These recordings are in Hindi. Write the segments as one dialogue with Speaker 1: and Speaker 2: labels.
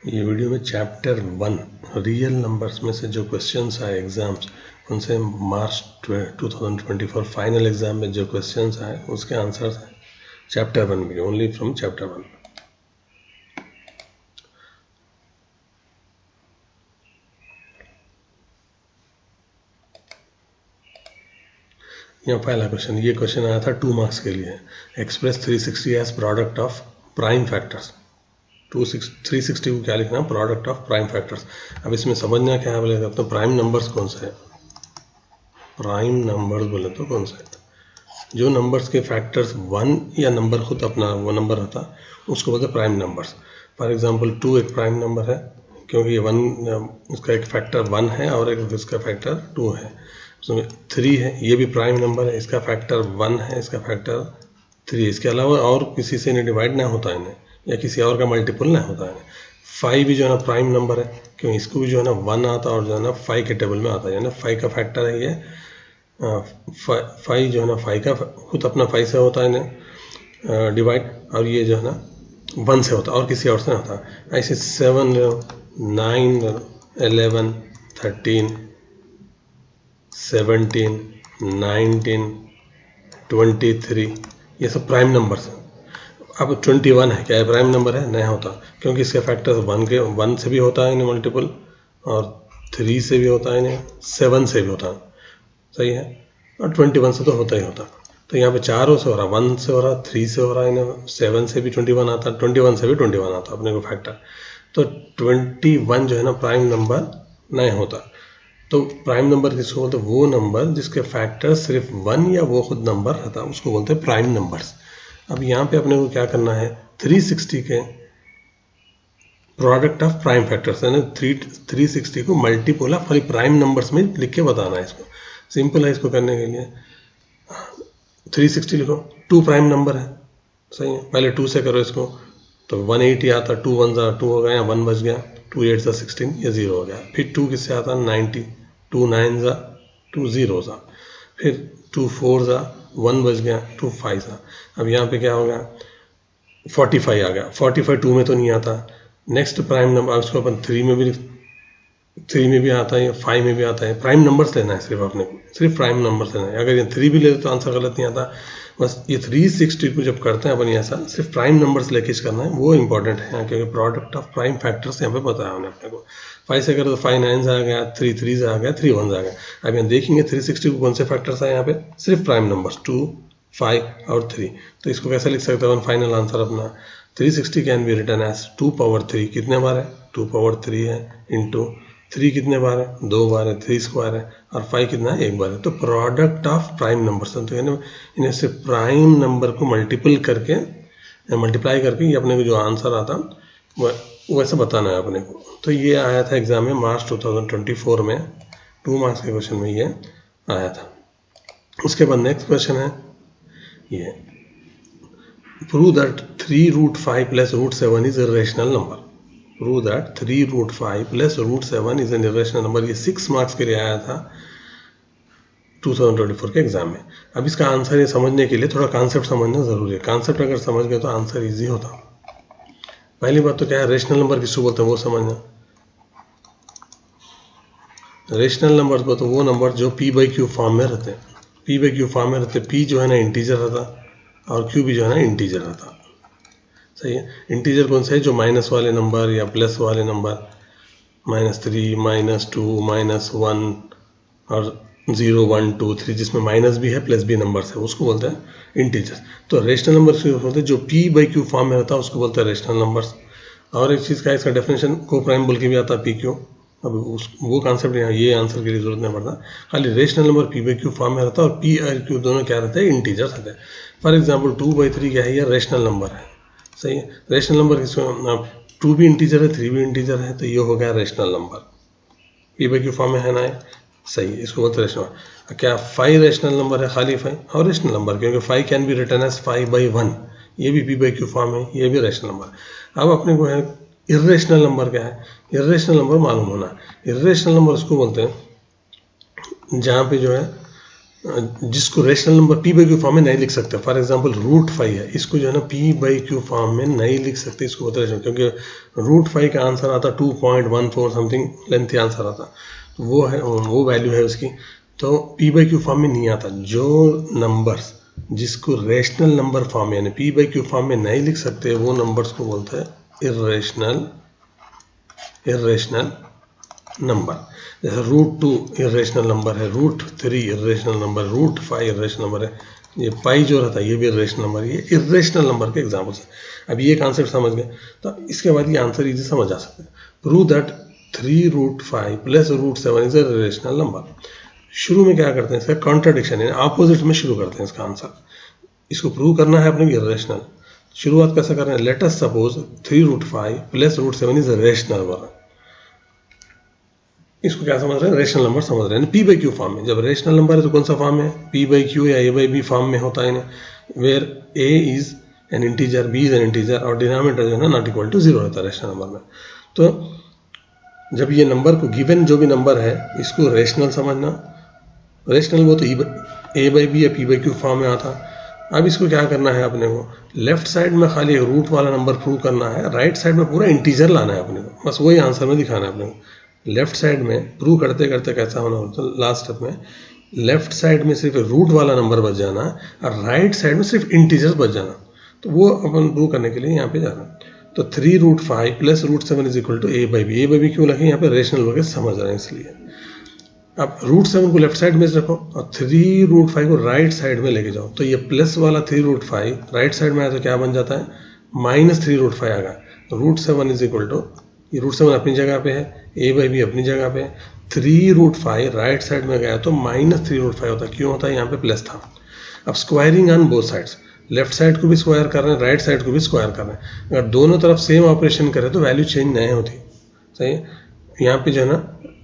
Speaker 1: ये वीडियो में चैप्टर 1 रियल नंबर्स में से जो क्वेश्चंस आए एग्जाम्स उनसे मार्च 2024 फाइनल एग्जाम में जो क्वेश्चंस आए उसके आंसर्स हैं चैप्टर 1 में, ओनली फ्रॉम चैप्टर 1। यहाँ पहला क्वेश्चन, ये क्वेश्चन आया था 2 मार्क्स के लिए। Express 360 as product of prime factors. 360 को क्या लिखना, प्रोडक्ट ऑफ प्राइम फैक्टर्स। अब इसमें समझना क्या है, बोले तो प्राइम नंबर्स कौन सा है। प्राइम नंबर्स बोले तो कौन सा है, जो नंबर्स के फैक्टर्स 1 या नंबर खुद अपना वो नंबर होता उसको बोलते प्राइम नंबर्स। फॉर एग्जांपल 2 एक प्राइम नंबर है क्योंकि ये 1 उसका एक फैक्टर 1 है और एक इसका फैक्टर 2 है। 3 है, ये भी प्राइम नंबर है, इसका फैक्टर 1 है, इसका फैक्टर 3। इसके अलावा और किसी से डिवाइड ना होता है इन्हें, या किसी और का मल्टीपल ना होता है। 5 भी जो है ना प्राइम नंबर है क्योंकि इसको भी जो है ना 1 आता है और जो है ना 5 के टेबल में आता है, यानी 5 का फैक्टर है ये 5 जो है ना 5 का खुद अपना 5 से होता है इन्हें डिवाइड, और ये जो है ना 1 से होता है और किसी और से नहीं होता। ऐसे 7 9 11 13 17 19 23 ये सब प्राइम नंबर्स हैं। अब 21 है, क्या है प्राइम नंबर है, नहीं होता क्योंकि इसके फैक्टर्स 1 से भी होता है इन्हें मल्टीपल, और 3 से भी होता है इन्हें, 7 से भी होता है, सही है, और 21 से तो होता ही होता। तो यहाँ पे 4 से हो रहा, 1 से हो रहा, 3 से हो रहा, इन्हें 7 से भी 21 आता, 21 से भी 21 आता अपने को फैक्टर। तो 21 जो है ना प्राइम नंबर नहीं होता। तो प्राइम नंबर किसको बोलते हैं, वो नंबर जिसके फैक्टर सिर्फ 1 या वो खुद नंबर रहता है उसको बोलते हैं प्राइम नंबर्स। अब यहाँ पे अपने को क्या करना है, 360 के प्रोडक्ट ऑफ प्राइम फैक्टर्स, यानी 360 को मल्टीपल ऑफ खाली प्राइम नंबर्स में लिख के बताना है। इसको सिंपल है, इसको करने के लिए 360 लिखो, 2 प्राइम नंबर है, सही है, पहले 2 से करो इसको तो 180 आता, 2 1 जा 2 हो गया, 1 बच गया, 2 8 जा 16, ये 0 हो गया। फिर 2 किससे आता, 90, 2 9 जा 2 0 जा, फिर 2 4 जा 1 बच गया, 2 5 जा। अब यहाँ पे क्या हो गया, 45 आ गया। 45 2 में तो नहीं आता। नेक्स्ट प्राइम नंबर उसको अपन 3 में भी आता है, 5 में भी आता है। प्राइम नंबर्स लेना है सिर्फ अपने को, सिर्फ प्राइम नंबर्स लेना है। अगर ये 3 भी ले तो आंसर गलत नहीं आता। बस ये 360 को जब करते हैं अपन ऐसा सिर्फ प्राइम नंबर्स लेके करना है, वो इंपॉर्टेंट है क्योंकि प्रोडक्ट ऑफ प्राइम फैक्टर्स यहाँ पे बताया हमने अपने को। 5 से करो तो 5 9 आ गया, 3 3 आ गया, 3 1 आ गया। अब यहाँ देखेंगे 360 को कौन से फैक्टर्स है यहाँ पे, सिर्फ प्राइम नंबर्स 2 5 और 3। तो इसको कैसे लिख सकते हैं, फाइनल आंसर अपना 360 can be written as 2 power 3। कितने बार है, 2 पावर 3 है, इंटू 3 कितने बार है, 2 बार है, 3 स्क्वायर है, और 5 कितना है, 1 बार है। तो प्रोडक्ट ऑफ प्राइम नंबर्स, तो इन्हें से प्राइम नंबर को मल्टीपल करके मल्टीप्लाई करके ये अपने को जो आंसर आता वैसे बताना है अपने को। तो ये आया था एग्जाम में मार्च 2024 में, 2 मार्क्स के क्वेश्चन में ये आया था। उसके बाद नेक्स्ट क्वेश्चन है ये, prove that 3√5 + √7 is a rational number. Prove that 3√5 + √7 is an irrational number. ये 6 मार्क्स के लिए आया था 2024 के एग्जाम में। अब इसका आंसर ये समझने के लिए थोड़ा कॉन्सेप्ट समझना जरूरी है। कॉन्सेप्ट अगर समझ गए तो आंसर इजी होता। पहली बात तो क्या है, रेशनल नंबर किसको बोलते हैं वो समझना। रेशनल नंबर बोलते हैं वो नंबर जो p/q फॉर्म में रहते हैं। p/q फॉर्म में रहते, p जो है ना इंटीजर रहता और q भी जो है ना इंटीजर रहता, सही है। इंटीजर कौन सा है, जो माइनस वाले नंबर या प्लस वाले नंबर, -3 -2 -1 और 0 1 2 3 जिसमें माइनस भी है प्लस भी नंबर्स है, उसको बोलते हैं इंटीजर। तो रेशनल नंबर बोलते हैं जो p/q फॉर्म में रहता है उसको बोलते हैं रेशनल नंबर्स। और एक चीज़ का इसका डेफिनेशन को प्राइम बोल के भी आता है p/q। अब वो कॉन्सेप्ट यहाँ ये आंसर के लिए जरूरत नहीं पड़ता, खाली रेशनल नंबर p/q फॉर्म में रहता है और p और q दोनों क्या रहते हैं, इंटीजर रहते हैं। फॉर एग्जाम्पल 2/3 क्या है, ये रेशनल नंबर है, सही है। रेशनल नंबर किसको, 2 भी इंटीजर है 3 भी इंटीजर है, तो ये हो गया रेशनल नंबर, p/q फॉर्म में है ना, सही है, इसको बोलते हैं रेशनल। क्या 5 रेशनल नंबर है, खाली 5 और रेशनल नंबर, क्योंकि 5 कैन बी रिटन एज 5/1, ये भी p/q फॉर्म है, ये भी रेशनल नंबर। अब अपने को है इर्रेशनल नंबर क्या है, इर्रेशनल नंबर मालूम होना। इर्रेशनल नंबर उसको बोलते हैं जहाँ पे जो है जिसको rational number p by Q form में नहीं लिख सकते, फॉर एग्जांपल √5 है, इसको जो है ना p बाई क्यू फॉर्म में नहीं लिख सकते, इसको बता रहे क्योंकि √5 का आंसर आता 2.14 समथिंग लेंथी आंसर आता, तो वो है, वो वैल्यू है उसकी, तो p बाई क्यू फॉर्म में नहीं आता। जो नंबर्स जिसको रेशनल नंबर फॉर्म यानी p बाई क्यू फॉर्म में नहीं लिख सकते वो नंबर्स को बोलते हैं इर्रेशनल नंबर। जैसे √2 इर्रेशनल नंबर है, √3 इर्रेशनल नंबर, √5 इर्रेशनल नंबर है, ये पाई जो रहता है ये भी इर्रेशनल नंबर है, ये इर्रेशनल नंबर के एग्जाम्पल्स है। अब ये कॉन्सेप्ट समझ गए तो इसके बाद ये आंसर इजी समझ आ सकता है। Prove that 3√5 plus √7 is a irrational number. शुरू में क्या करते हैं, इसका कॉन्ट्राडिक्शन यानी ऑपोजिट में शुरू करते हैं इसका आंसर। इसको प्रूव करना है अपने इर्रेशनल, शुरुआत कैसे कर रहे हैं, let us suppose 3√5 plus √7 is a rational number. इसको क्या समझ रहे हैं, रेशनल नंबर समझ रहे हैं p बाई क्यू फॉर्म में। जब रेशनल नंबर है तो कौन सा फॉर्म है, p बाई क्यू या a बाई b फॉर्म में होता है, where a is an integer, b is an integer और डिनोमिनेटर जो है ना नॉट इक्वल टू 0 रहता है रेशनल नंबर में। तो जब ये नंबर को गिवन जो भी नंबर है इसको रेशनल समझना, रेशनल वो तो a बाई b या p बाई क्यू फॉर्म में आता। अब इसको क्या करना है अपने को, लेफ्ट साइड में खाली एक रूट वाला नंबर प्रूव करना है, राइट साइड में पूरा इंटीजर लाना है अपने को, बस वही आंसर में दिखाना है अपने को। लेफ्ट साइड में प्रूव करते करते कैसा होना होता है, लास्ट स्टेप में लेफ्ट साइड में सिर्फ रूट वाला नंबर बच जाना और राइट साइड में सिर्फ इंटीजर्स बच जाना, तो वो अपन प्रूव करने के लिए यहाँ पे जाना। तो 3√5 plus √7 is equal to a by b क्यों लगे, यहाँ पे रेशनल वगैरह समझ रहे हैं इसलिए। अब √7 को लेफ्ट साइड में रखो और 3√5 को राइट साइड में लेके जाओ, तो ये प्लस वाला 3√5 राइट साइड में आया तो क्या बन जाता है, -3√5 आ गया। √7 इज इक्वल टू, ये √7 अपनी जगह पे है, a बाई बी अपनी जगह पे है, 3√5 राइट साइड में गया तो -3√5 होता है, क्यों होता है, यहाँ पे प्लस था। अब squaring on both sides, left side को भी स्क्वायर कर रहे हैं, राइट साइड को भी स्क्वायर कर रहे हैं। अगर दोनों तरफ सेम ऑपरेशन करें तो वैल्यू चेंज नहीं होती, सही है। यहाँ पे जो है ना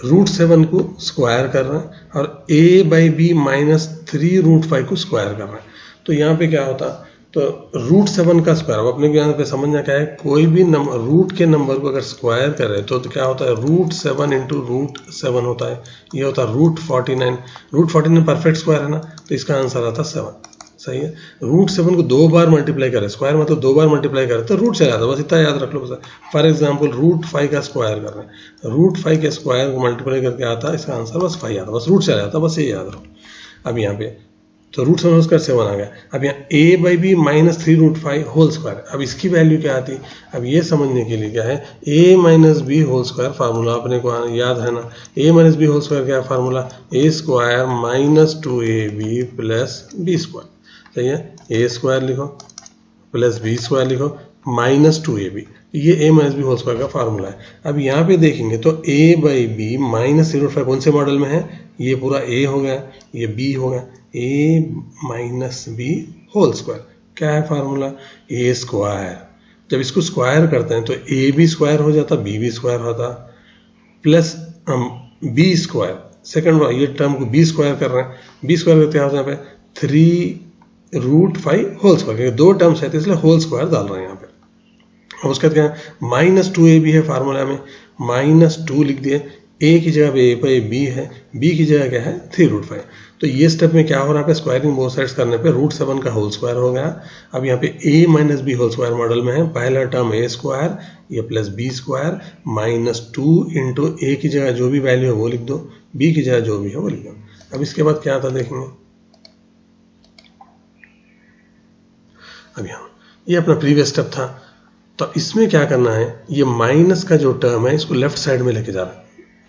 Speaker 1: √7 को स्क्वायर कर रहे हैं और a बाई बी -3√5 को स्क्वायर कर रहे हैं, तो यहाँ पे क्या होता, तो √7 का स्क्वायर, अब अपने को यहाँ पे समझना क्या है, कोई भी नंबर रूट के नंबर को अगर स्क्वायर करें तो क्या होता है, √7 इंटू √7 होता है, ये होता है √49। √49 परफेक्ट स्क्वायर है ना, तो इसका आंसर आता 7, सही है। √7 को 2 बार मल्टीप्लाई करें, स्क्वायर मतलब 2 बार मल्टीप्लाई करें तो रूट चला जाता है, बस इतना याद रख लो। बस फॉर एग्जांपल √5 का स्क्वायर कर रहे हैं, √5 के स्क्वायर को मल्टीप्लाई करके आता है, इसका आंसर बस 5 आता है, बस रूट चला जाता है, बस ये याद रखो। अब यहाँ पे तो √7 का 7 आ गया। अब यहाँ a by b -3√5 whole square, अब इसकी वैल्यू क्या आती, अब ये समझने के लिए क्या है, a minus b whole square formula अपने को याद है ना, a minus b whole square क्या है formula, a square -2ab plus b square, सही है। a स्क्वायर लिखो प्लस बी स्क्वायर लिखो -2ab, ये a minus b whole square का फार्मूला है। अब यहाँ पे देखेंगे तो a बाई बी -3√5 कौन से मॉडल में है, ये पूरा a हो गया, ये b हो गया, a minus b whole square क्या है फार्मूला, a स्क्वायर। जब इसको स्क्वायर करते हैं तो a भी स्क्वायर हो जाता, b भी स्क्वायर होता, प्लस b स्क्वायर, सेकंड ये टर्म को b स्क्वायर कर रहे हैं, b स्क्वायर करते हैं यहाँ पे 3√5 होल स्क्वायर, 2 टर्म्स है तो इसलिए होल स्क्वायर डाल रहे हैं यहाँ पे। अब उसके बाद क्या है, -2ab है फार्मूला में, -2 लिख दिए, a की जगह पे a बाई बी है, b की जगह क्या है 3√5। तो ये स्टेप में क्या हो रहा है, स्क्वायरिंग बोथ साइड्स करने पे √7 का होल स्क्वायर हो गया। अब यहाँ पे a minus b whole square model में है, पहला टर्म a स्क्वायर, ये plus b square -2 into a की जगह जो भी वैल्यू है वो लिख दो, b की जगह जो भी है वो लिख दो। अब इसके बाद क्या आता देखेंगे, अब यहाँ ये अपना प्रीवियस स्टेप था, तो इसमें क्या करना है, ये माइनस का जो टर्म है इसको लेफ्ट साइड में लेके जा रहा है,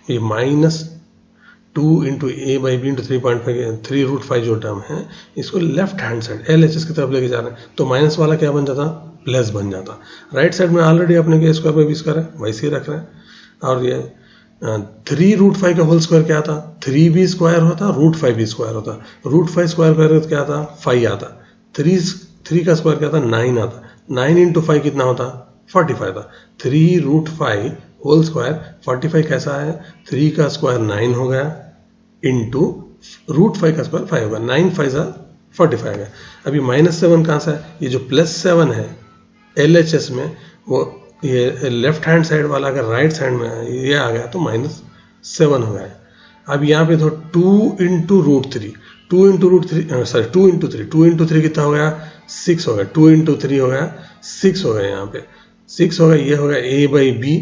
Speaker 1: ये -2 into a by b into 3.5 जो टर्म है इसको लेफ्ट हैंड साइड LHS की तरफ लेके जा रहे हैं, तो माइनस वाला क्या बन जाता, प्लस बन जाता। राइट साइड में ऑलरेडी अपने के स्क्वायर बाई बी स्क्वायर है वैसे ही रख रहे हैं, और ये 3√5 का होल स्क्वायर क्या था, 3b स्क्वायर होता, √5 भी स्क्वायर होता, √5 स्क्वायर करें तो क्या आता 5 आता, 3 का स्क्वायर क्या था 9 आता, 9 इंटू 5 कितना होता 45 था। 3√5 होल स्क्वायर 45 कैसा है, 3 का स्क्वायर 9 हो गया इंटू √5 का स्क्वायर 5 होगा, 9 5 45 है। अभी -7 कहाँ से है, ये जो +7 है LHS में वो ये लेफ्ट हैंड साइड वाला अगर राइट साइड में ये आ गया तो -7 हो गया। अब यहाँ पे तो 2 into √3, 2 into root three, sorry 2 into three कितना हो गया 6 हो गया, 2 इंटू थ्री हो गया 6 हो गया, यहाँ पे 6 हो गया, ये हो गया a बाई बी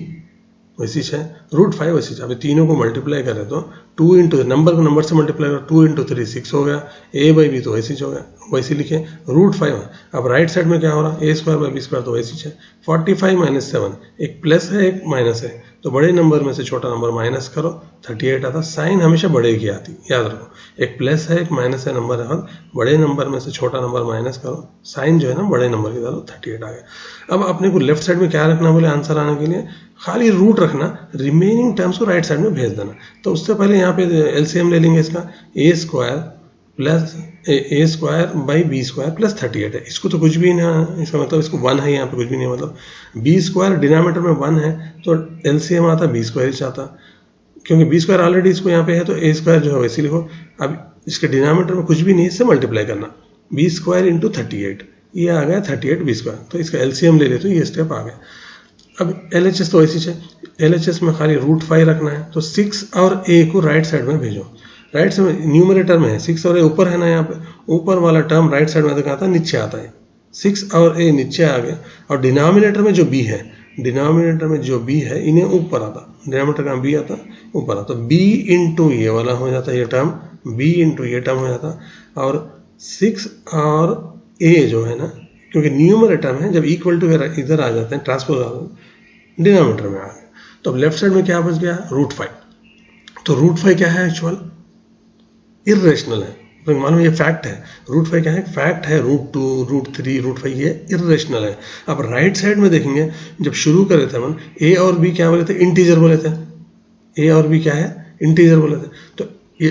Speaker 1: वैसी है, √5 वैसी है। अभी तीनों को मल्टीप्लाई करें तो 2 इंटू नंबर को नंबर से मल्टीप्लाई करें, 2 इंटू थ्री 6 हो गया, a बाई बी तो वैसी हो गया, वैसे लिखे √5। अब राइट साइड में क्या हो रहा है, a square by b square तो वैसी है। 45 माइनस 7, एक प्लस है एक माइनस है, तो बड़े नंबर में से छोटा नंबर माइनस करो, 38 आता। साइन हमेशा बड़े की आती, याद रखो, एक प्लस है एक माइनस है नंबर है, बड़े नंबर में से छोटा नंबर माइनस करो, साइन जो है ना बड़े नंबर की डालो, 38 आ गया। अब अपने को लेफ्ट साइड में क्या रखना बोले आंसर आने के लिए, खाली रूट रखना, रिमेनिंग टर्म्स को राइट साइड में भेज देना। तो उससे पहले यहाँ पे एलसीएम ले लेंगे इसका, a square plus a square by b square plus 38 है, इसको तो कुछ भी ना, इसका मतलब इसको 1 है, यहाँ पे कुछ भी नहीं, मतलब बी स्क्वायर डिनोमिनेटर में 1 है तो एलसीएम आता बी स्क्वायर ही आता, क्योंकि बी स्क्वायर ऑलरेडी इसको यहाँ पे है तो a स्क्वायर जो है वैसे लिखो। अब इसके डिनोमिनेटर में कुछ भी नहीं, इससे मल्टीप्लाई करना, बी स्क्वायर इंटू 38, ये आ गया 38 बी स्क्वायर, तो इसका एलसीएम ले ले तो ये स्टेप आ गया। अब एलएचएस तो ऐसी है, एलएचएस में खाली √5 रखना है, तो 6 और a को राइट साइड में भेजो, राइट साइड में न्यूमरेटर में है 6 और a ऊपर है ना, यहाँ पे ऊपर वाला टर्म राइट साइड में आता है, नीचे आता है, 6 और a नीचे आ गया, और डिनोमिनेटर में जो b है, डिनोमिनेटर में जो b है इन्हें ऊपर आता, डिनोमिनेटर का b आता ऊपर आता, b इंटू ये वाला हो जाता है, ये टर्म b इंटू ये टर्म हो जाता, और 6 और a जो है ना, क्योंकि न्यूमरेटर में जब इक्वल टू इधर आ जाते हैं, ट्रांसपोज आ जाते हैं, डिनोमिनेटर में आ गया। तो अब लेफ्ट साइड में क्या बच गया, √5। तो √5 क्या है, एक्चुअल इर्रेशनल है, तो मालूम ये फैक्ट है, √5 क्या है, फैक्ट है, √2 √3 √5 ये इर्रेशनल है। अब राइट साइड में देखेंगे, जब शुरू करे थे हम a और b क्या बोले थे, इंटीजर बोले थे, a और b क्या है, इंटीजर बोले थे, तो ये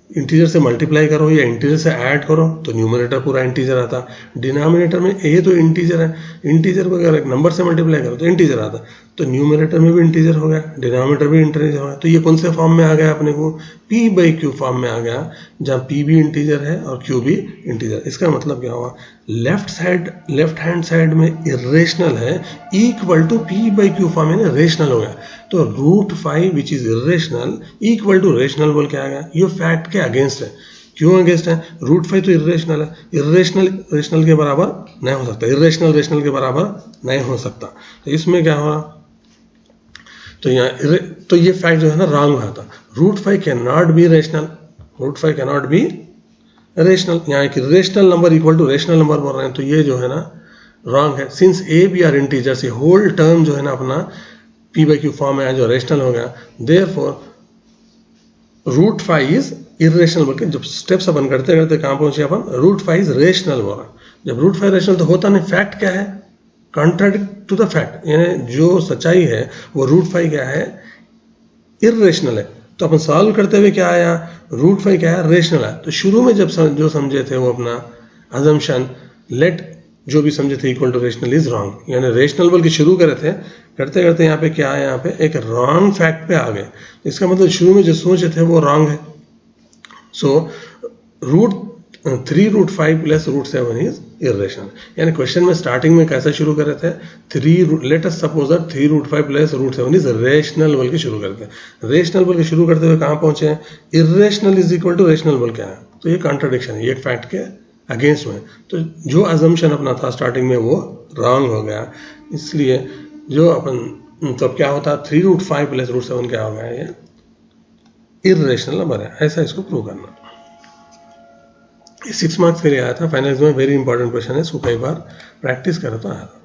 Speaker 1: इंटीजर से मल्टीप्लाई करो या इंटीजर से ऐड करो तो न्यूमरेटर पूरा इंटीजर आता, डिनोमिनेटर में a तो इंटीजर है, इंटीजर को अगर एक नंबर से मल्टीप्लाई करो तो इंटीजर आता, तो न्यूमरेटर में भी इंटीजर हो गया, डिनोमिनेटर भी इंटीजर हो गया। तो ये कौन से फॉर्म में आ गया अपने को, p बाई क्यू फॉर्म में आ गया, जहाँ p भी इंटीजर है और q भी इंटीजर। इसका मतलब क्या हुआ, लेफ्ट हैंड साइड में इरेशनल है equal to p by Q form में रेशनल हो गया, तो √5 which is irrational equal to rational बोल के आ गया। ये फैक्ट के अगेंस्ट है, क्यों अगेंस्ट है, √5 तो इरेशनल है, इरेशनल रेशनल के बराबर नहीं हो सकता, इरेशनल रेशनल के बराबर नहीं हो सकता, तो इसमें क्या हुआ, तो यहाँ तो ये फैक्ट जो है ना रॉन्ग हुआ था, √5 can not be rational, √5 can not be rational, यहाँ एक rational number equal to rational number बोल रहे हैं, तो ये जो है ना रॉन्ग है। Since a b are integers, ये होल टर्म जो है ना अपना p बाई क्यू फॉर्म में जो रेशनल हो गया, देयरफॉर √5 इज इरेशनल बोल के जब स्टेप्स अपन करते करते कहाँ पहुंचे अपन, √5 इज रेशनल बोला। जब √5 रेशनल तो होता नहीं, फैक्ट क्या है, कॉन्ट्राडिक्ट टू द फैक्ट, यानी जो सच्चाई है वो √5 क्या है, इरेशनल है। तो अपन सॉल्व करते हुए क्या आया, √5 क्या है, रेशनल है। तो शुरू में जब जो समझे थे वो अपना अजम्पशन, लेट जो भी समझे थे equal to rational is wrong, यानी रेशनल बोल के शुरू करे थे, करते करते यहाँ पे क्या है, यहाँ पे एक रॉन्ग फैक्ट पे आ गए। इसका मतलब शुरू में जो सोचे थे वो रॉन्ग है। सो 3 √5 प्लस √7 इज इरेशनल, यानी क्वेश्चन में स्टार्टिंग में कैसे शुरू करे थे, 3 let us suppose that 3 √5 plus √7 is rational बोल के शुरू करते हैं। रेशनल बोल के शुरू करते हुए कहाँ पहुंचे हैं, irrational is equal to rational बोल के आया, तो ये कॉन्ट्रडिक्शन है, ये फैक्ट के अगेंस्ट में। तो जो अजम्पशन अपना था स्टार्टिंग में वो रॉन्ग हो गया, इसलिए जो अपन तो क्या होता, 3 √5 प्लस √7 क्या हो गया, ये इरेशनल नंबर है, ऐसा इसको प्रूव करना। 6 मार्क्स के लिए आया था, फाइनल में वेरी इंपॉर्टेंट क्वेश्चन है, इसको कई बार प्रैक्टिस करो तो आया था।